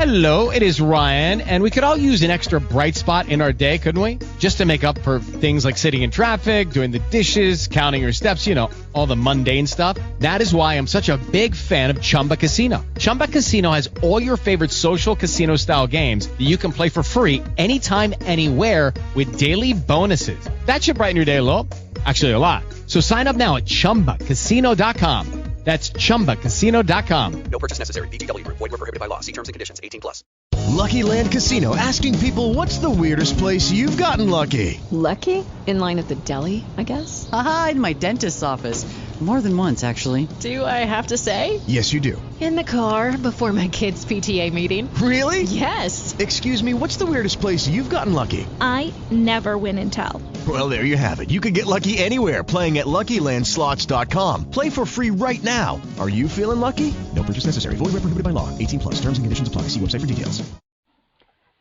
Hello, it is Ryan, and we could all use an extra bright spot in our day, couldn't we? Just to make up for things like sitting in traffic, doing the dishes, counting your steps, all the mundane stuff. That is why I'm such a big fan of Chumba Casino. Chumba Casino has all your favorite social casino-style games that you can play for free anytime, anywhere with daily bonuses. That should brighten your day a little. Actually, a lot. So sign up now at ChumbaCasino.com. That's ChumbaCasino.com. No purchase necessary. VGW Group. Void where prohibited by law. See terms and conditions. 18+. Lucky Land Casino, asking people, what's the weirdest place you've gotten lucky? Lucky? In line at the deli, I guess? Aha, in my dentist's office. More than once, actually. Do I have to say? Yes, you do. In the car before my kids' PTA meeting. Really? Yes. Excuse me, what's the weirdest place you've gotten lucky? I never win and tell. Well, there you have it. You can get lucky anywhere, playing at LuckyLandSlots.com. Play for free right now. Are you feeling lucky? No purchase necessary. Void where prohibited by law. 18+. Terms and conditions apply. See website for details.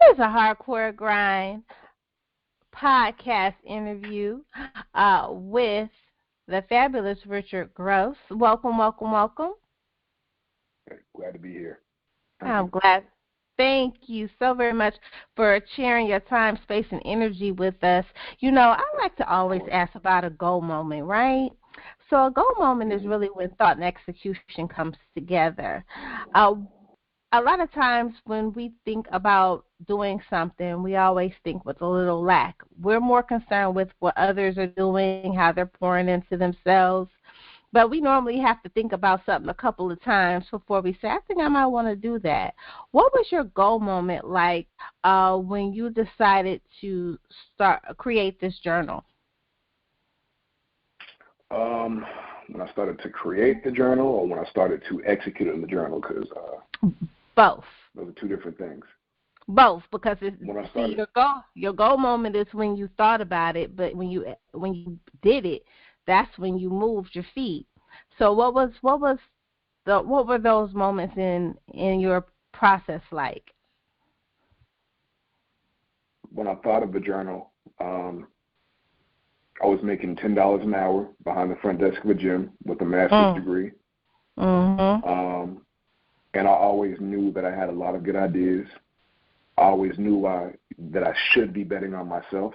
Here's a Hardcore Grind podcast interview with the fabulous Richard Gross. Welcome, welcome, welcome. Glad to be here. I'm glad. Thank you so very much for sharing your time, space, and energy with us. I like to always ask about a goal moment, right? So a goal moment is really when thought and execution comes together. A lot of times when we think about doing something, we always think with a little lack. We're more concerned with what others are doing, how they're pouring into themselves. But we normally have to think about something a couple of times before we say, I think I might want to do that. What was your goal moment like when you decided to create this journal? When I started to create the journal, or when I started to execute in the journal, because both. Those are two different things. Both, because your goal moment is when you thought about it, but when you did it, that's when you moved your feet. So what were those moments in your process like? When I thought of the journal, I was making $10 an hour behind the front desk of a gym with a master's degree. Mm-hmm. And I always knew that I had a lot of good ideas. I always knew that I should be betting on myself.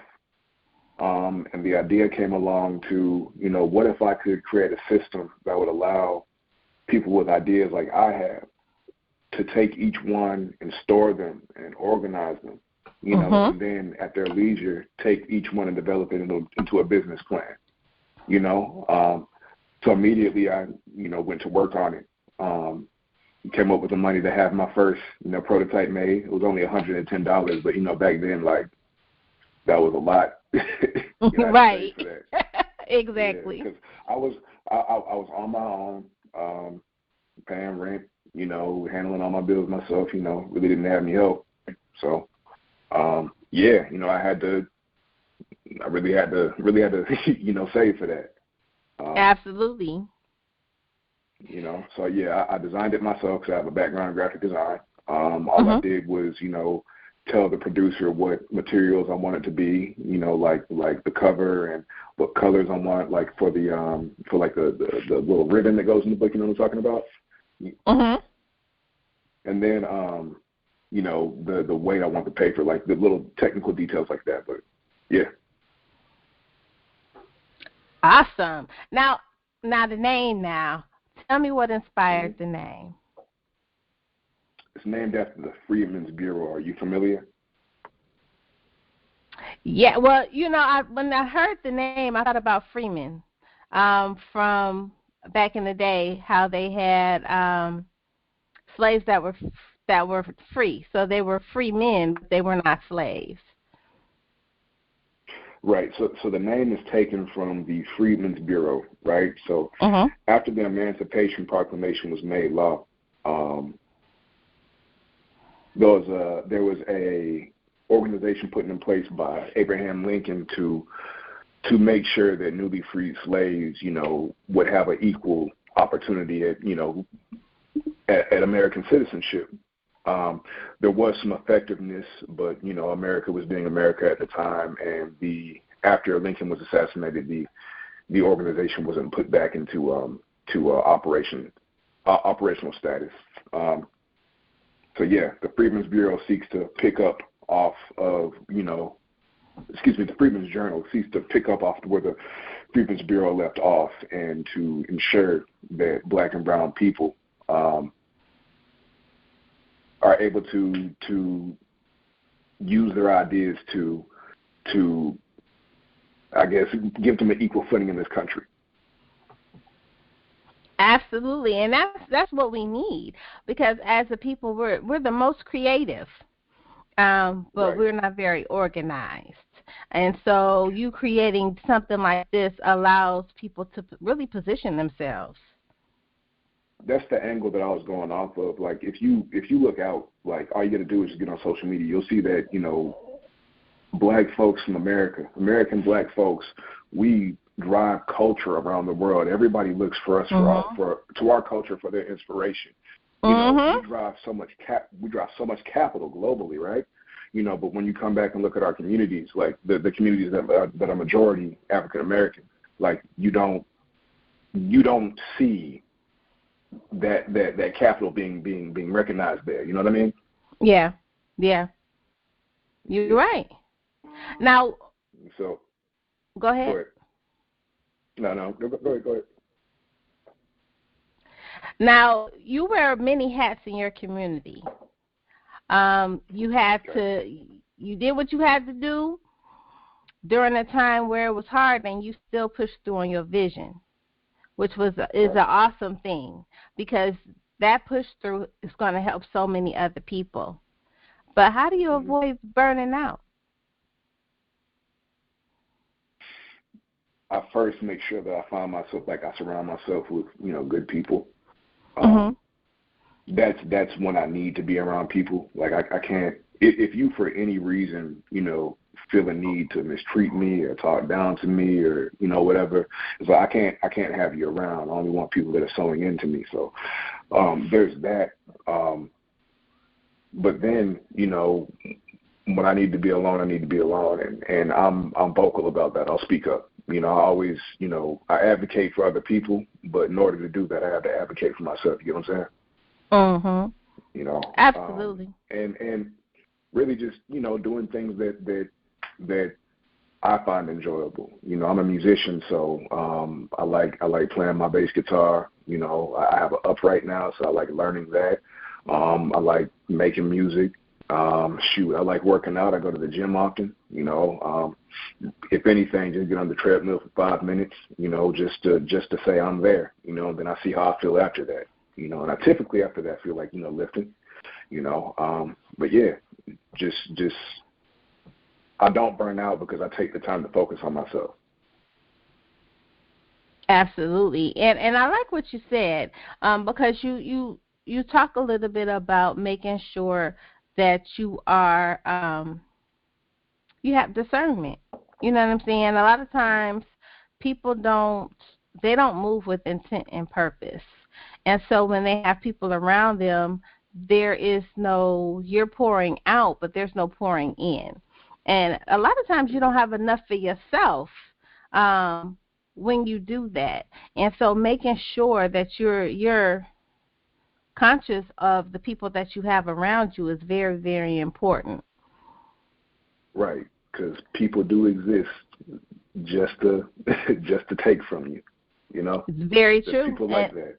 And the idea came along to, what if I could create a system that would allow people with ideas like I have to take each one and store them and organize them, and then at their leisure, take each one and develop it into a business plan, So immediately I, went to work on it. Came up with the money to have my first, prototype made. It was only $110, but, back then, that was a lot. Right. Exactly. Because I was on my own, paying rent, handling all my bills myself, really didn't have any help. So, I really had to, save for that. Absolutely. So I designed it myself because I have a background in graphic design. All I did was, tell the producer what materials I want it to be, like the cover and what colors I want, like for the little ribbon that goes in the book, what I'm talking about. And then the weight I want the paper, like the little technical details like that. But yeah. Awesome. Now the name now. Tell me what inspired the name. It's named after the Freedmen's Bureau. Are you familiar? Yeah, well, when I heard the name, I thought about Freeman from back in the day, how they had slaves that were free. So they were free men, but they were not slaves. Right. So the name is taken from the Freedmen's Bureau, right? So after the Emancipation Proclamation was made law, there was a organization put in place by Abraham Lincoln to make sure that newly freed slaves, would have an equal opportunity at American citizenship. There was some effectiveness, but America was being America at the time, and after Lincoln was assassinated, the organization wasn't put back into operational status. So yeah, the Freedmen's Bureau seeks to pick up off of, the Freedmen's Journal seeks to pick up off where the Freedmen's Bureau left off, and to ensure that Black and brown people are able to use their ideas to I guess give them an equal footing in this country. Absolutely, and that's what we need, because as a people we're the most creative, but right. We're not very organized. And so you creating something like this allows people to really position themselves. That's the angle that I was going off of. Like, if you look out, like, all you got to do is just get on social media. You'll see that, Black folks from American Black folks, we drive culture around the world. Everybody looks for us to our culture for their inspiration. We drive so much capital globally, right? But when you come back and look at our communities, like the communities that are majority African American, like you don't see that capital being recognized there. You know what I mean? Yeah. You're right. Now, so go ahead. No, go ahead. Now, you wear many hats in your community. You did what you had to do during a time where it was hard, and you still pushed through on your vision, which is an awesome thing, because that push through is going to help so many other people. But how do you avoid burning out? I first make sure that I surround myself with, good people. That's when I need to be around people. Like, I can't, if you for any reason, feel a need to mistreat me or talk down to me or, whatever, it's like I can't have you around. I only want people that are sewing into me. So there's that. But then, when I need to be alone, I need to be alone, and I'm vocal about that. I'll speak up. I always, I advocate for other people, but in order to do that, I have to advocate for myself. You know what I'm saying? Absolutely. And really just, doing things that I find enjoyable. I'm a musician, so I like playing my bass guitar. I have an upright now, so I like learning that. I like making music. I like working out. I go to the gym often. If anything, just get on the treadmill for 5 minutes. Just to say I'm there. And then I see how I feel after that. And I typically after that feel like lifting. But yeah, just I don't burn out because I take the time to focus on myself. Absolutely, and I like what you said, because you talk a little bit about making sure that you are you have discernment. You know what I'm saying? A lot of times people don't move with intent and purpose. And so when they have people around them, there is you're pouring out, but there's no pouring in. And a lot of times you don't have enough for yourself when you do that. And so making sure that you're conscious of the people that you have around you is very, very important. Right, because people do exist just to take from you. It's very true. People like that.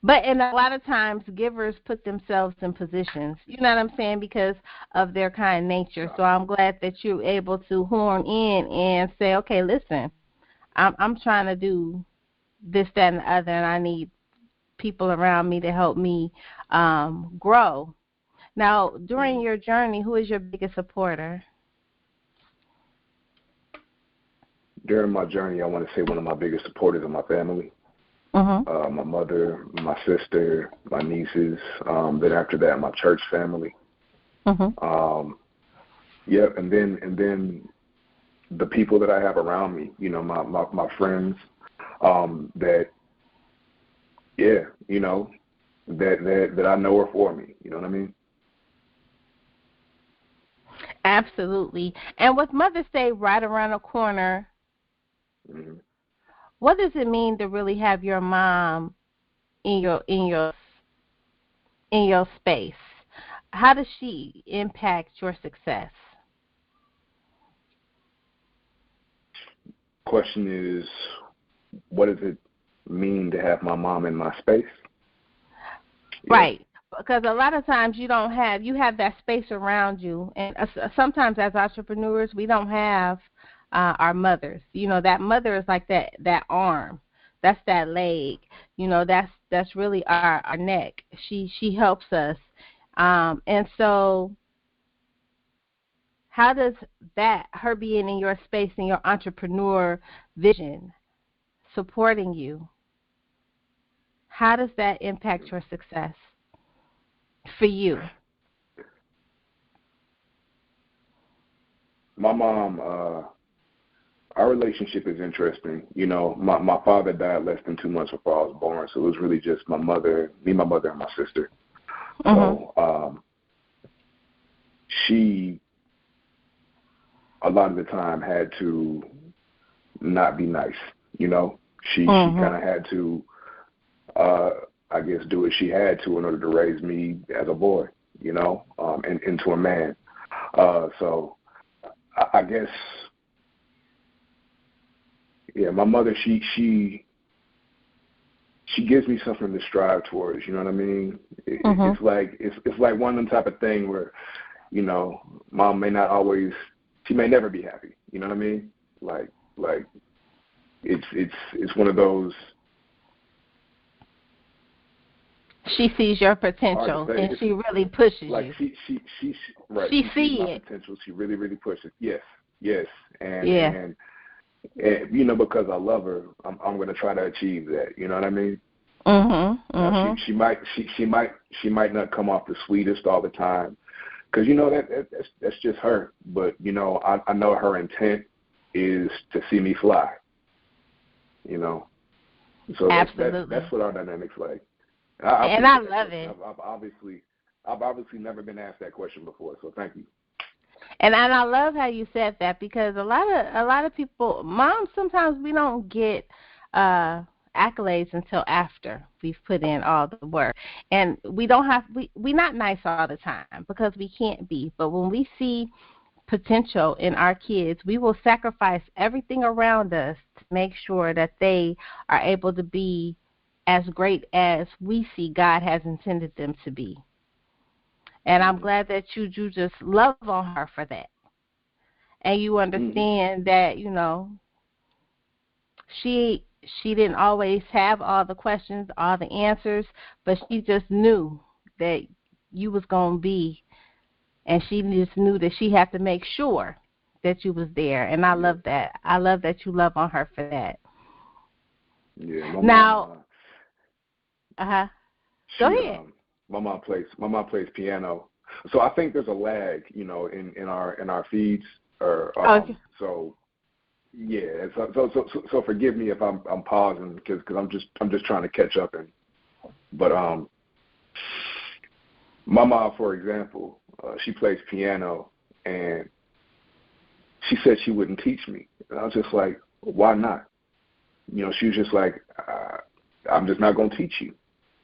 And a lot of times givers put themselves in positions, you know what I'm saying, because of their kind nature. So I'm glad that you're able to horn in and say, okay, listen, I'm trying to do this, that, and the other, and I need people around me to help me grow. Now, during your journey, who is your biggest supporter? During my journey, I want to say one of my biggest supporters is my family. My mother, my sister, my nieces. Then after that, my church family. And then the people that I have around me. My friends. That I know are for me. You know what I mean? Absolutely. And with Mother's Day right around the corner, what does it mean to really have your mom in your space? how does she impact your success? Question is, what does it mean to have my mom in my space? Right. Because a lot of times you have that space around you. And sometimes as entrepreneurs, we don't have our mothers. That mother is like that arm. That's that leg. That's really our neck. She helps us. And so how does her being in your space, in your entrepreneur vision, supporting you, how does that impact your success for you? My mom, our relationship is interesting. My father died less than 2 months before I was born, so it was really just my mother, and my sister. So she, a lot of the time, had to not be nice. She kind of had to, I guess, do what she had to in order to raise me as a boy, and into a man. So I guess, yeah, my mother, she gives me something to strive towards. You know what I mean? It's like one of them type of thing where, mom may not always, she may never be happy. You know what I mean? Like it's one of those. She sees your potential and she really pushes you. She right. She sees my potential. She really, really pushes. Yes, and because I love her, I'm going to try to achieve that. You know what I mean? She might not come off the sweetest all the time, because that's just her. But I know her intent is to see me fly. So absolutely, that's what our dynamic's like. I love it. I've obviously never been asked that question before, so thank you. And I love how you said that, because a lot of people, moms, sometimes we don't get accolades until after we've put in all the work, and we're not nice all the time because we can't be. But when we see potential in our kids, we will sacrifice everything around us to make sure that they are able to be as great as we see God has intended them to be. And I'm glad that you just love on her for that. And you understand that, she didn't always have all the questions, all the answers, but she just knew that you was going to be, and she just knew that she had to make sure that you was there. And I love that. I love that you love on her for that. Yeah. Go ahead. My mom plays piano, so I think there's a lag, in our feeds. Okay. So yeah. So forgive me if I'm pausing because I'm just trying to catch up. But my mom, for example, she plays piano, and she said she wouldn't teach me, and I was just like, why not? She was just like, I'm just not going to teach you.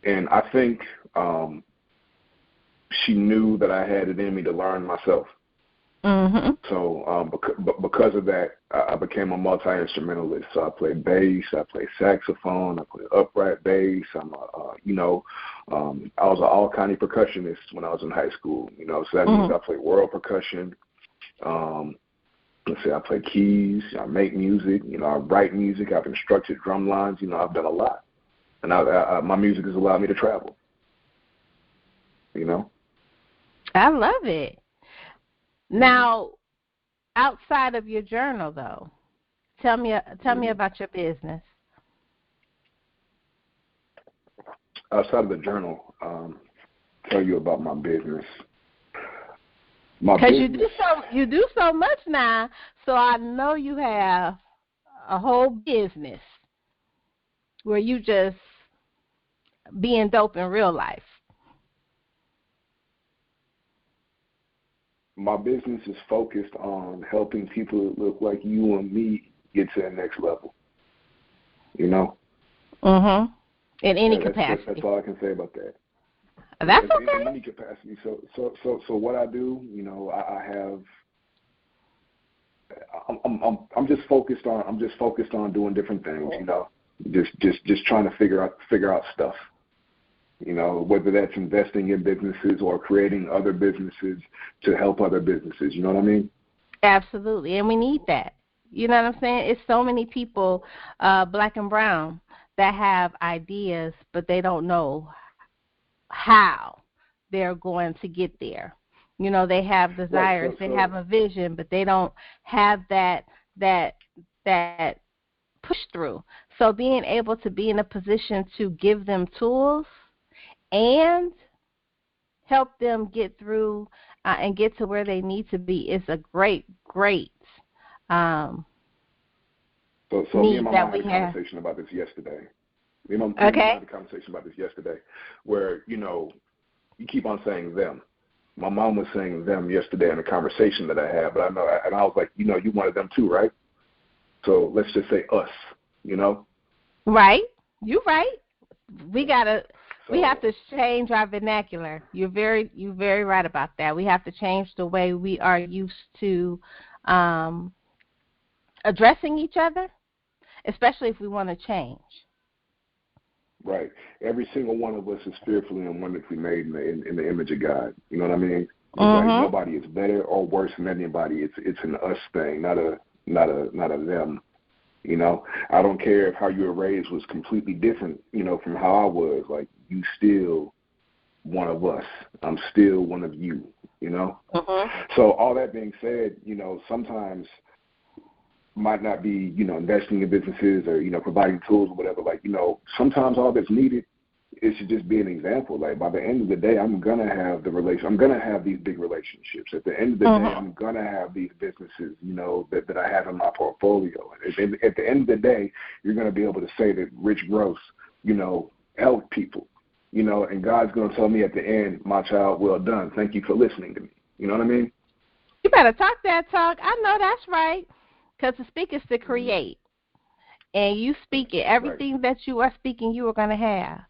And I think she knew that I had it in me to learn myself. So because of that, I became a multi-instrumentalist. So I play bass, I play saxophone, I play upright bass. I was an all-kind percussionist when I was in high school. So that means I play world percussion. I play keys, I make music, I write music, I've instructed drum lines, I've done a lot. And my music has allowed me to travel. I love it. Now, outside of your journal, though, tell me about your business. Outside of the journal, tell you about my business. Because you do so much now, so I know you have a whole business where you just being dope in real life. My business is focused on helping people that look like you and me get to the next level. In any capacity. That's all I can say about that. That's in okay. any capacity. So what I do, I have. I'm just focused on doing different things. Just trying to figure out stuff. Whether that's investing in businesses or creating other businesses to help other businesses. You know what I mean? Absolutely, and we need that. You know what I'm saying? It's so many people, black and brown, that have ideas, but they don't know how they're going to get there. They have desires, Right, they have a vision, but they don't have that push through. So being able to be in a position to give them tools and help them get through and get to where they need to be is a great So me and my mom had a conversation about this yesterday. Me and my mom had a conversation about this yesterday, where you keep on saying them. My mom was saying them yesterday in a conversation that I had, but I was like, you wanted them too, right? So let's just say us, Right. You're right. We have to change our vernacular. You're very right about that. We have to change the way we are used to addressing each other, especially if we want to change. Right. Every single one of us is fearfully and wonderfully made in the image of God. You know what I mean? It's like nobody is better or worse than anybody. It's an us thing, not a them. I don't care if how you were raised was completely different, from how I was. Like, you still one of us. I'm still one of you, So all that being said, sometimes might not be, investing in businesses or, providing tools or whatever. Like, sometimes all that's needed is to just be an example. Like, by the end of the day, I'm going to have I'm going to have these big relationships. At the end of the day, I'm going to have these businesses, that I have in my portfolio. At the end of the day, you're going to be able to say that Rich Gross, helped people, and God's going to tell me at the end, my child, well done. Thank you for listening to me. You know what I mean? You better talk that talk. I know that's right. Because to speak is to create. And you speak it. Everything that you are speaking, you are going to have.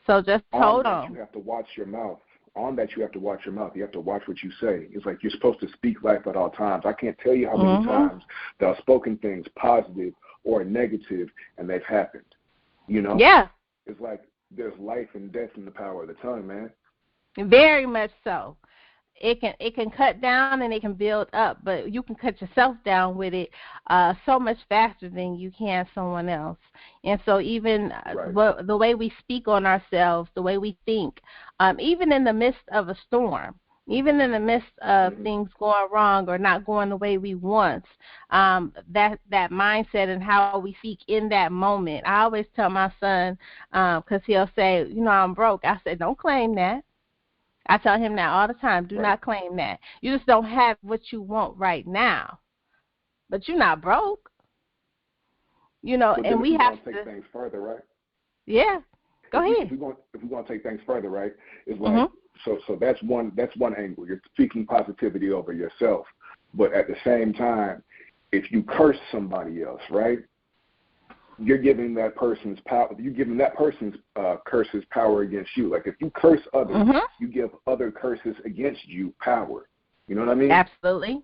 So just hold on. You have to watch your mouth. On that, you have to watch your mouth. You have to watch what you say. It's like you're supposed to speak life at all times. I can't tell you how many times that I've spoken things positive or negative, and they've happened. Yeah. It's like there's life and death in the power of the tongue, man. Very much so. It can cut down and it can build up, but you can cut yourself down with it so much faster than you can someone else. And so even the way we speak on ourselves, the way we think, even in the midst of a storm, even in the midst of things going wrong or not going the way we want, that mindset and how we speak in that moment. I always tell my son, because he'll say, I'm broke. I said, don't claim that. I tell him that all the time. Do not claim that. You just don't have what you want right now. But you're not broke. And we have to take things further, right? Yeah. Go ahead. If we're going to take things further, right? It's like so that's one angle. You're speaking positivity over yourself. But at the same time, if you curse somebody else, right? You're giving that person's power. You're giving that person's curses power against you. Like, if you curse others, you give other curses against you power. You know what I mean? Absolutely.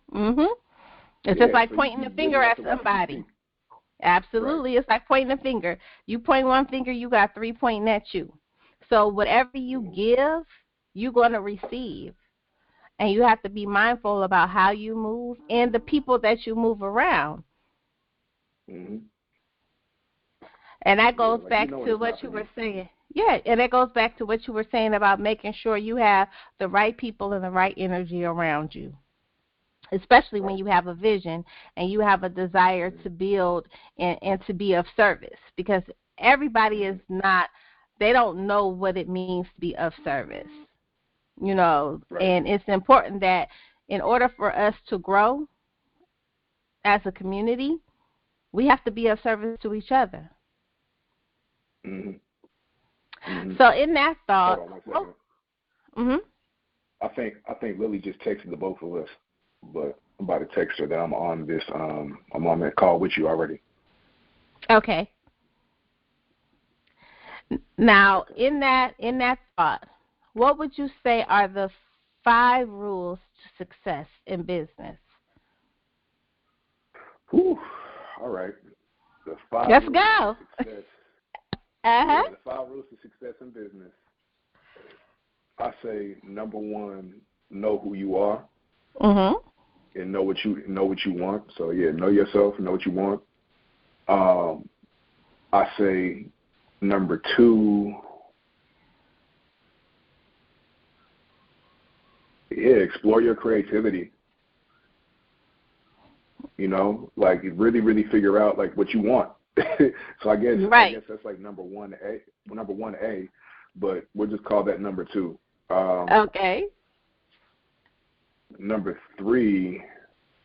It's just like pointing a finger at somebody. Absolutely, it's like pointing a finger. You point one finger, you got three pointing at you. So whatever you give, you're going to receive, and you have to be mindful about how you move and the people that you move around. And that goes back to what you were saying. Yeah, and that goes back to what you were saying about making sure you have the right people and the right energy around you, especially when you have a vision and you have a desire to build and to be of service, because everybody is not, they don't know what it means to be of service, and it's important that in order for us to grow as a community, we have to be of service to each other. So in that thought, I think Lily just texted the both of us, but I'm about to text her that I'm on this. I'm on that call with you already. Okay. Now in that thought, what would you say are the 5 rules to success in business? Whew. All right. The 5 Let's rules go. to success. Uh-huh. Yeah, the 5 rules to success in business. I say number 1, know who you are. Mhm. And know what you want. So yeah, know yourself, know what you want. I say number 2, explore your creativity. You know, like really, really figure out like what you want. So I guess that's like number 1A, but we'll just call that number 2. Okay. Number 3,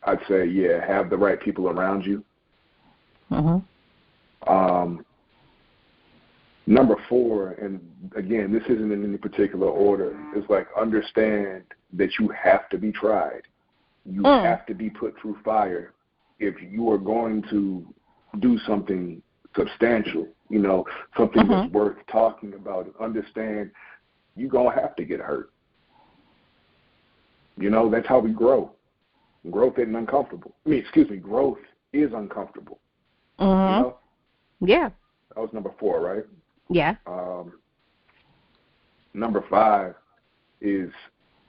I'd say, have the right people around you. Number 4, and again, this isn't in any particular order, is like understand that you have to be tried. You have to be put through fire if you are going to do something substantial, you know, something that's worth talking about. Understand you're going to have to get hurt. You know, that's how we grow. Growth isn't uncomfortable. Growth is uncomfortable. You know? Yeah. That was number 4, right? Yeah. Number 5 is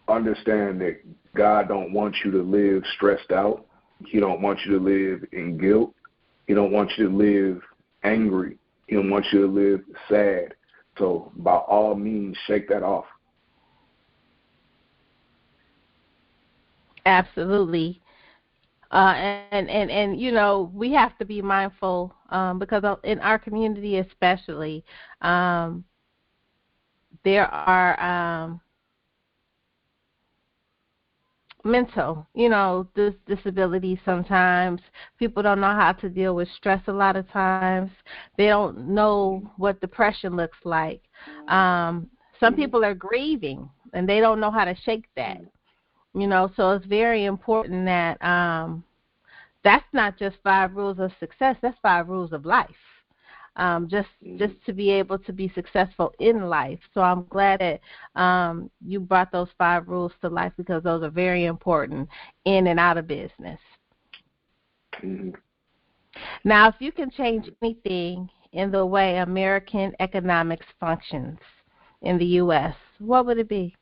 understand that God don't want you to live stressed out. He don't want you to live in guilt. He don't want you to live angry. He don't want you to live sad. So by all means, shake that off. Absolutely. And you know, we have to be mindful because in our community especially, there are mental, you know, disabilities sometimes. People don't know how to deal with stress a lot of times. They don't know what depression looks like. Some people are grieving, and they don't know how to shake that. You know, so it's very important that that's not just 5 rules of success. That's 5 rules of life. Just to be able to be successful in life. So I'm glad that you brought those 5 rules to life because those are very important in and out of business. Now, if you can change anything in the way American economics functions in the U.S., what would it be?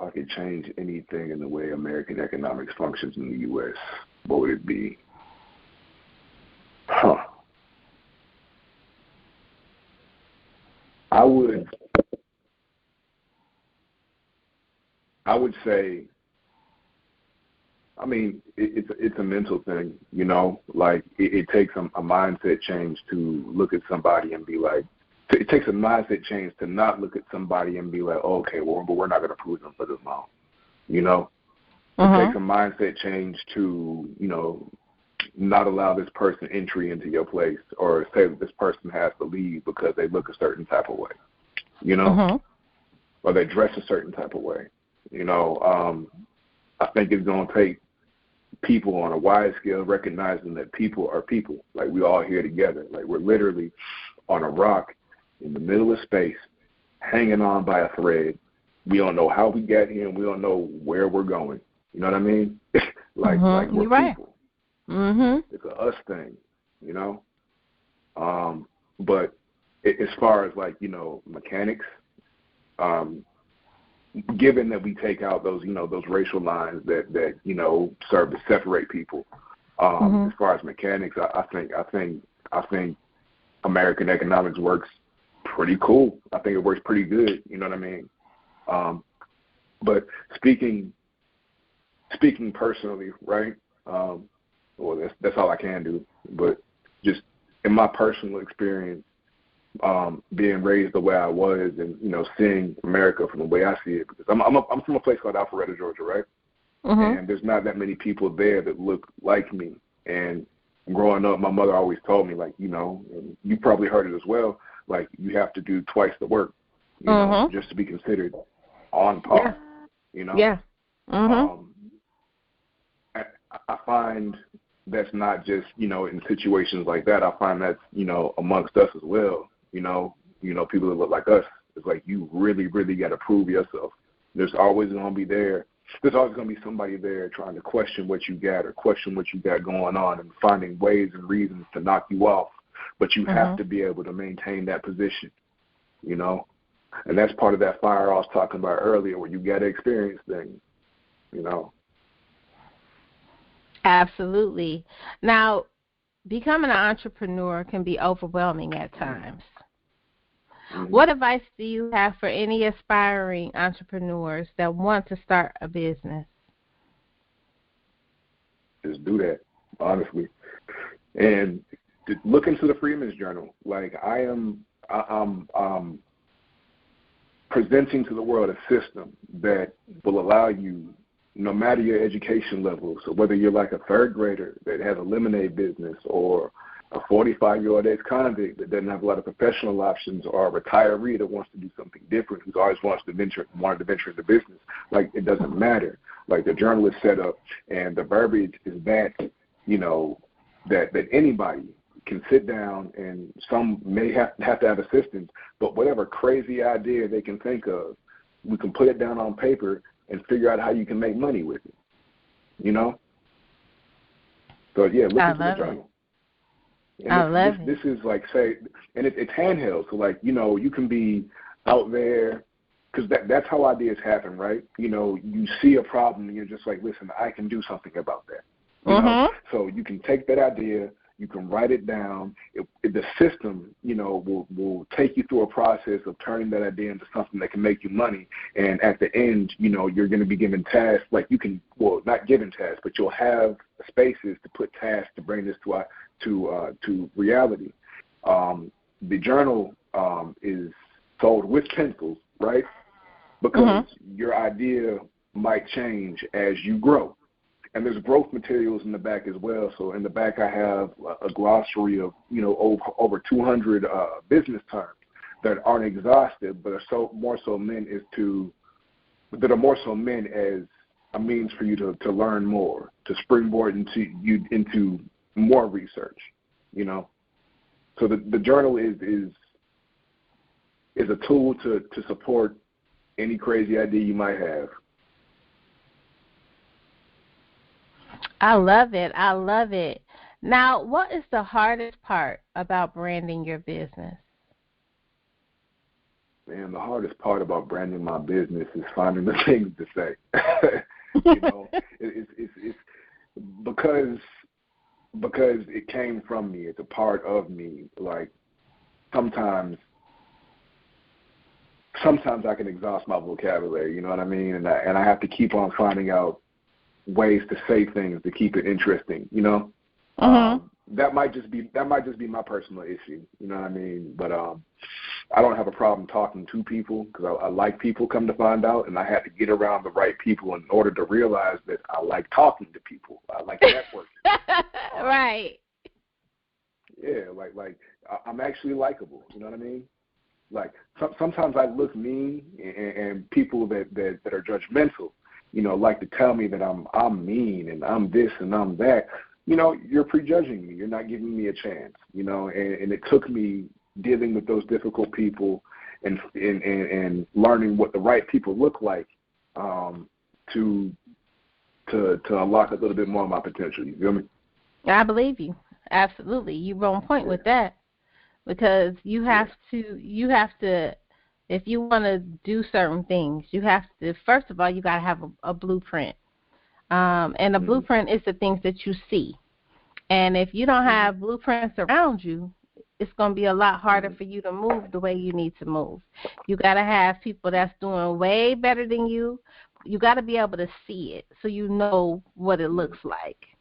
If I could change anything in the way American economics functions in the U.S., what would it be? I would say, I mean, it's a mental thing, you know, like it takes a mindset change to look at somebody and be like, it takes a mindset change to not look at somebody and be like, oh, okay, well, but we're not going to prove them for this long, you know. It takes a mindset change to, you know, not allow this person entry into your place or say that this person has to leave because they look a certain type of way, you know, or they dress a certain type of way. You know, I think it's going to take people on a wide scale recognizing that people are people. Like, we all here together. Like, we're literally on a rock in the middle of space, hanging on by a thread. We don't know how we got here, and we don't know where we're going. You know what I mean? like we're people. It's a us thing, you know? But as far as, like, you know, mechanics, given that we take out those, you know, those racial lines that you know, serve to separate people, as far as mechanics, I think American economics works pretty cool. I think it works pretty good. You know what I mean? But speaking personally, right? Well, that's all I can do. But just in my personal experience, being raised the way I was, and, you know, seeing America from the way I see it, because I'm from a place called Alpharetta, Georgia, right? And there's not that many people there that look like me. And growing up, my mother always told me, like, you know, and you probably heard it as well, like, you have to do twice the work, you know, just to be considered on par, you know? Yeah. I find that's not just, you know, in situations like that. I find that's, you know, amongst us as well, you know, people that look like us It's like you really, really got to prove yourself. There's always going to be somebody there trying to question what you got or question what you got going on and finding ways and reasons to knock you off. But you have to be able to maintain that position, you know. And that's part of that fire I was talking about earlier, where you got to experience things, you know. Absolutely. Now, becoming an entrepreneur can be overwhelming at times. Mm-hmm. What advice do you have for any aspiring entrepreneurs that want to start a business? Just do that, honestly. And look into the Freeman's Journal. Like I'm presenting to the world a system that will allow you, no matter your education level, so whether you're like a third grader that has a lemonade business or a 45-year-old ex-convict that doesn't have a lot of professional options, or a retiree that wants to do something different, who's always wanted to venture into business, like it doesn't matter. Like the journal is set up and the verbiage is that, you know, that anybody can sit down, and some may have to have assistance, but whatever crazy idea they can think of, we can put it down on paper and figure out how you can make money with it, you know? So, yeah, look into the journal. And this is like, say, and it's handheld. So, like, you know, you can be out there, because that's how ideas happen, right? You know, you see a problem and you're just like, listen, I can do something about that. You know? So you can take that idea, you can write it down. The system, you know, will take you through a process of turning that idea into something that can make you money. And at the end, you know, you're going to be given tasks. Like you can, well, not given tasks, but you'll have spaces to put tasks to bring this to reality. The journal is sold with pencils, right? Because your idea might change as you grow. And there's growth materials in the back as well. So in the back I have a glossary of, you know, over 200 business terms that aren't exhaustive, but are more so meant as a means for you to learn more, to springboard into more research, you know. So the journal is a tool to support any crazy idea you might have. I love it. I love it. Now, what is the hardest part about branding your business? Man, the hardest part about branding my business is finding the things to say. You know, it's because it came from me. It's a part of me. Like sometimes I can exhaust my vocabulary. You know what I mean? And I have to keep on finding out ways to say things to keep it interesting, you know. That might just be my personal issue, you know what I mean. But I don't have a problem talking to people because I like people, come to find out, and I had to get around the right people in order to realize that I like talking to people. I like networking. Right. Yeah, like I'm actually likable, you know what I mean. Like sometimes I look mean, and people that are judgmental, you know, like to tell me that I'm mean and I'm this and I'm that. You know, you're prejudging me. You're not giving me a chance. You know, and it took me dealing with those difficult people and learning what the right people look like to unlock a little bit more of my potential. You feel me? I believe you. Absolutely, you're on point with that, because you have to. If you want to do certain things, you have to, first of all, you got to have a blueprint. And a blueprint is the things that you see. And if you don't have blueprints around you, it's going to be a lot harder for you to move the way you need to move. You got to have people that's doing way better than you. You got to be able to see it so you know what it looks like.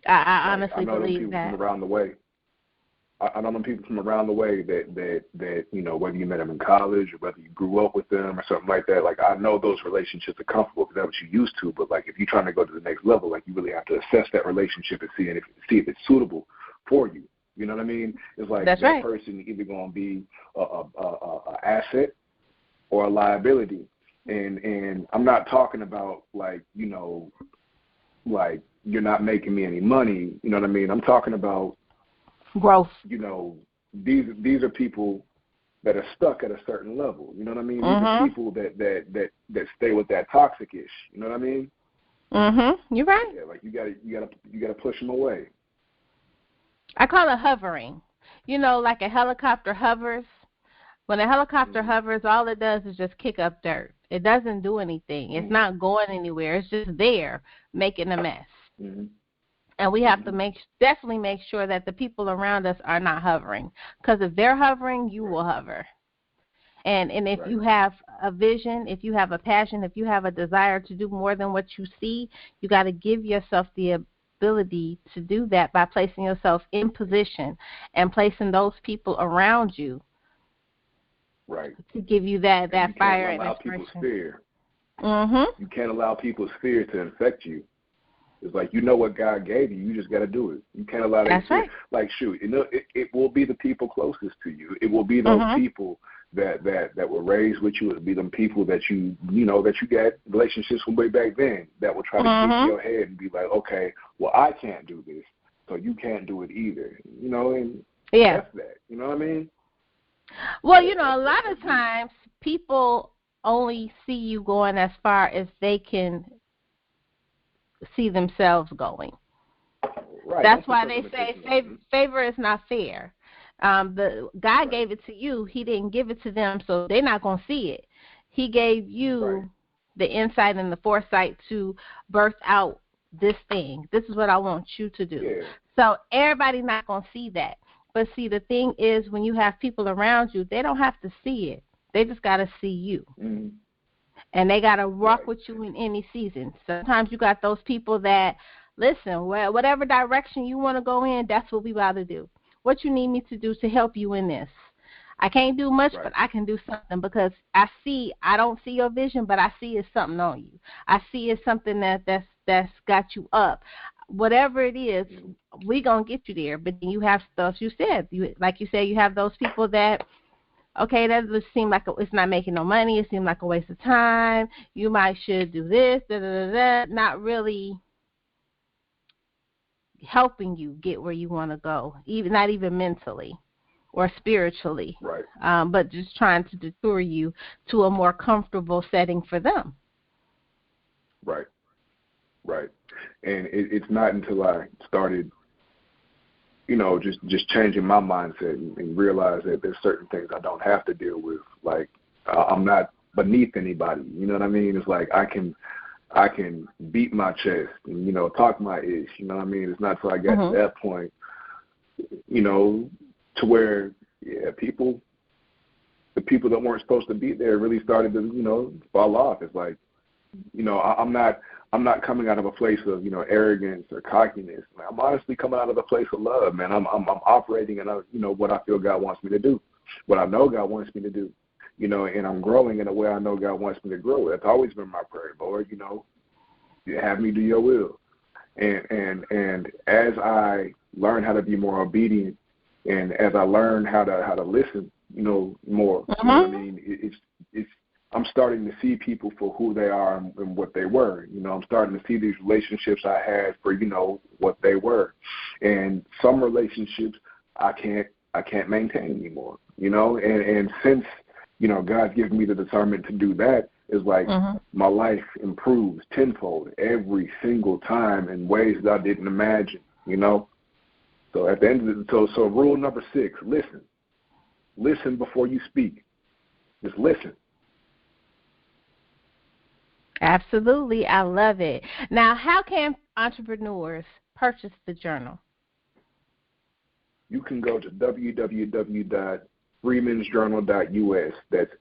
I honestly believe that. From around the way. I know them people from around the way that you know, whether you met them in college or whether you grew up with them or something like that. Like, I know those relationships are comfortable because that's what you used to. But like, if you're trying to go to the next level, like, you really have to assess that relationship and see if it's suitable for you. You know what I mean? It's like that's that right. person either going to be a asset or a liability. And I'm not talking about, like, you know, like, you're not making me any money. You know what I mean? I'm talking about growth. You know, these are people that are stuck at a certain level. You know what I mean? These are people that stay with that toxic-ish. You know what I mean? You're right. Yeah, like you gotta push them away. I call it hovering. You know, like a helicopter hovers. When a helicopter hovers, all it does is just kick up dirt. It doesn't do anything. It's not going anywhere. It's just there making a mess. And we have to definitely make sure that the people around us are not hovering. Because if they're hovering, you will hover. And if you have a vision, if you have a passion, if you have a desire to do more than what you see, you got to give yourself the ability to do that by placing yourself in position and placing those people around you. Right. To give you that fire and inspiration. People's fear. Mm-hmm. You can't allow people's fear to infect you. It's like, you know what God gave you. You just got to do it. You can't allow that. That's right. Like, shoot, it will be the people closest to you. It will be those people that were raised with you. It'll be them people that you got relationships from way back then that will try to get in your head and be like, okay, well, I can't do this, so you can't do it either. You know, and that's that. You know what I mean? Well, you know, a lot of times people only see you going as far as they can see themselves going. Right. That's why they say favor is not fair. The God gave it to you. He didn't give it to them, so they're not going to see it. He gave you the insight and the foresight to birth out this thing. This is what I want you to do. Yeah. So everybody's not going to see that. But see, the thing is, when you have people around you, they don't have to see it. They just got to see you. And they got to rock with you in any season. Sometimes you got those people that, listen, well, whatever direction you want to go in, that's what we about to do. What you need me to do to help you in this. I can't do much, but I can do something because I don't see your vision, but I see it's something on you. I see it's something that's got you up. Whatever it is, we going to get you there. But then you have stuff you said. Like you said, you have those people that, okay, that just seem like it's not making no money. It seems like a waste of time. You should do this, not really helping you get where you want to go, not even mentally or spiritually. Right. But just trying to detour you to a more comfortable setting for them. Right. Right. And it's not until I started, you know, just changing my mindset and realize that there's certain things I don't have to deal with. Like, I'm not beneath anybody. You know what I mean? It's like I can beat my chest and, you know, talk my ish. You know what I mean? It's not till I got to that point, you know, to where, the people that weren't supposed to be there really started to, you know, fall off. It's like, you know, I'm not coming out of a place of, you know, arrogance or cockiness. I'm honestly coming out of a place of love, man. I'm operating in, you know, what I feel God wants me to do, what I know God wants me to do, you know, and I'm growing in a way I know God wants me to grow. That's always been my prayer, Lord, you know, have me do your will. And as I learn how to be more obedient and as I learn how to listen, you know, more, you know what I mean, it's I'm starting to see people for who they are and what they were. You know, I'm starting to see these relationships I had for, you know, what they were. And some relationships I can't maintain anymore, you know. And since, you know, God's given me the discernment to do that, it's like my life improves tenfold every single time in ways that I didn't imagine, you know. So at the end of the so rule number 6, listen. Listen before you speak. Just listen. Absolutely. I love it. Now, how can entrepreneurs purchase the journal? You can go to www.freemansjournal.us. That's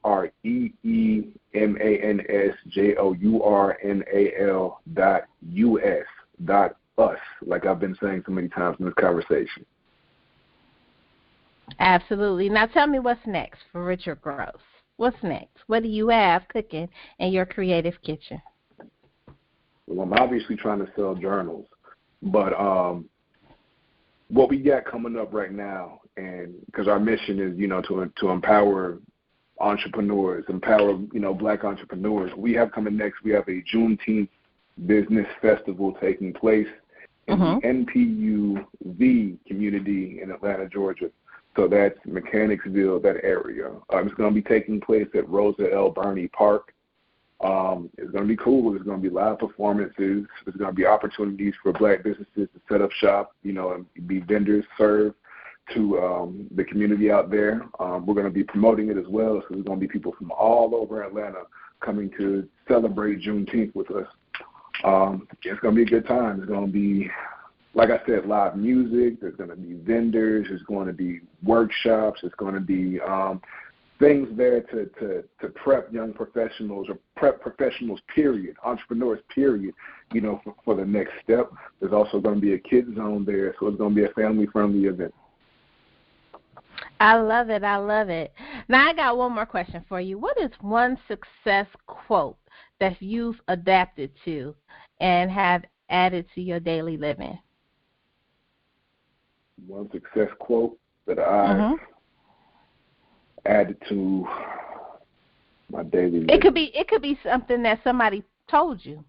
FREEMANSJOURNAL.US. Like I've been saying so many times in this conversation. Absolutely. Now, tell me what's next for Richard Gross. What's next? What do you have cooking in your creative kitchen? Well, I'm obviously trying to sell journals, but what we got coming up right now, and because our mission is, you know, to empower entrepreneurs, empower, you know, Black entrepreneurs. We have coming next. We have a Juneteenth business festival taking place in the NPUV community in Atlanta, Georgia. So that's Mechanicsville, that area. It's going to be taking place at Rosa L. Burney Park. It's going to be cool. There's going to be live performances. There's going to be opportunities for black businesses to set up shop, and be vendors, serve to the community out there. We're going to be promoting it as well. So there's going to be people from all over Atlanta coming to celebrate Juneteenth with us. It's going to be a good time. It's going to be, like I said, live music. There's going to be vendors. There's going to be workshops. There's going to be things there to prep young professionals or prep professionals, period, entrepreneurs, period, for the next step. There's also going to be a kids zone there, so it's going to be a family-friendly event. I love it. I love it. Now I got one more question for you. What is one success quote that you've adapted to and have added to your daily living? One success quote that I've added to my daily living. It could be something that somebody told you.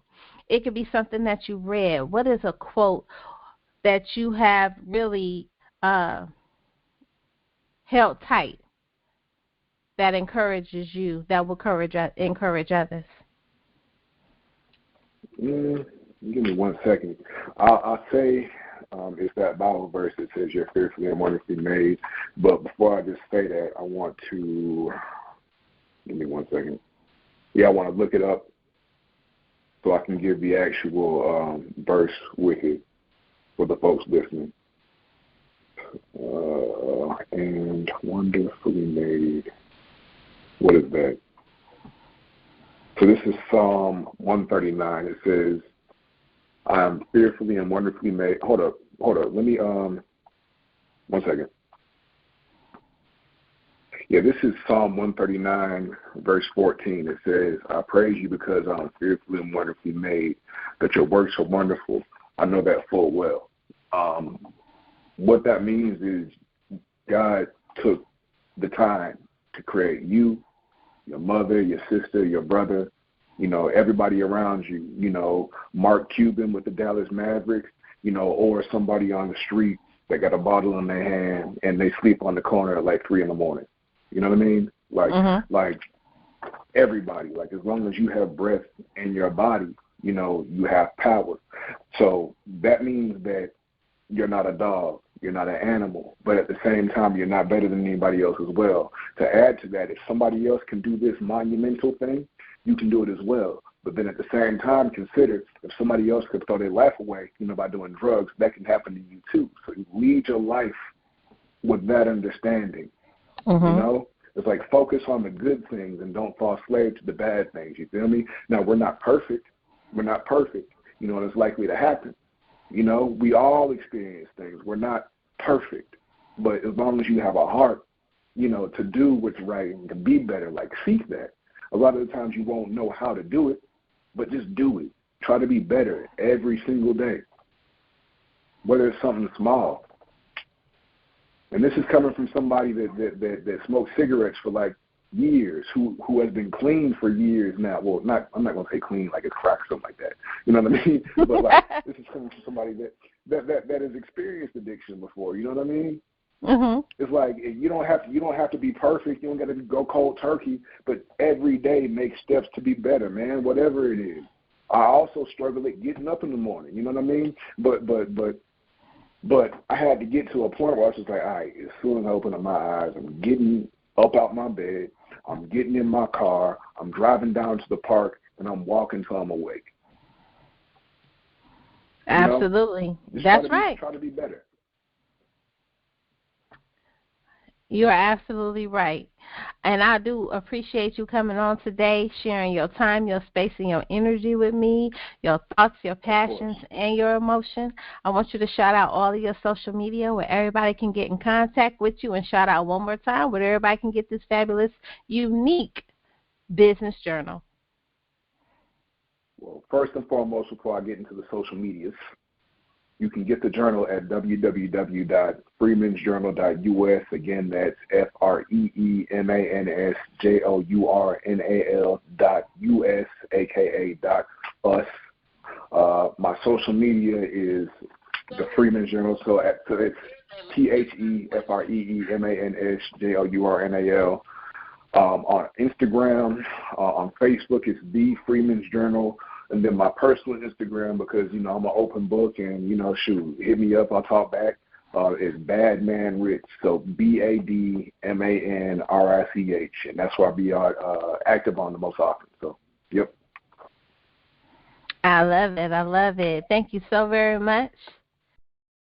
It could be something that you read. What is a quote that you have really held tight that encourages you, that will encourage others? Give me 1 second. I'll say it's that Bible verse that says you're fearfully and wonderfully made. But before I just say that, I want to give me 1 second. I want to look it up so I can give the actual verse with it for the folks listening. And wonderfully made. What is that? So this is Psalm 139. It says, I am fearfully and wonderfully made. Hold up. Let me, 1 second. This is Psalm 139, verse 14. It says, I praise you because I am fearfully and wonderfully made, that your works are wonderful. I know that full well. What that means is God took the time to create you, your mother, your sister, your brother, everybody around you, Mark Cuban with the Dallas Mavericks, or somebody on the street that got a bottle in their hand and they sleep on the corner at like 3 a.m. You know what I mean? Like everybody, like as long as you have breath in your body, you have power. So that means that you're not a dog, you're not an animal, but at the same time, you're not better than anybody else as well. To add to that, if somebody else can do this monumental thing, you can do it as well. But then at the same time, consider if somebody else could throw their life away, by doing drugs, that can happen to you too. So you lead your life with that understanding. It's like focus on the good things and don't fall slave to the bad things. You feel me? Now, we're not perfect. And it's likely to happen. We all experience things. We're not perfect, but as long as you have a heart, to do what's right and to be better, like seek that. A lot of the times you won't know how to do it, but just do it. Try to be better every single day, whether it's something small. And this is coming from somebody that smoked cigarettes for like years, who has been clean for years now. Well, I'm not going to say clean like it's crack or something like that. You know what I mean? But like this is coming from somebody that has experienced addiction before. You know what I mean? It's like you don't have to be perfect. You don't got to go cold turkey, but every day make steps to be better, man. Whatever it is. I also struggle at getting up in the morning. You know what I mean? But I had to get to a point where I was just like, all right, as soon as I open up my eyes, I'm getting up out my bed, I'm getting in my car, I'm driving down to the park, and I'm walking till I'm awake. Absolutely. That's right. Try to be better. You're absolutely right. And I do appreciate you coming on today, sharing your time, your space, and your energy with me, your thoughts, your passions, and your emotion. I want you to shout out all of your social media where everybody can get in contact with you, and shout out one more time where everybody can get this fabulous, unique business journal. Well, first and foremost, before I get into the social medias, you can get the journal at www.freemansjournal.us. Again, that's FREEMANSJOURNAL.US, aka .us. My social media is the Freeman's Journal, so it's TheFreemansJournal. On Instagram, on Facebook, it's The Freeman's Journal. And then my personal Instagram, because, I'm an open book and, hit me up, I'll talk back, is Badman Rich. So BADMANRICH. And that's where I'll be active on the most often. So, yep. I love it. Thank you so very much.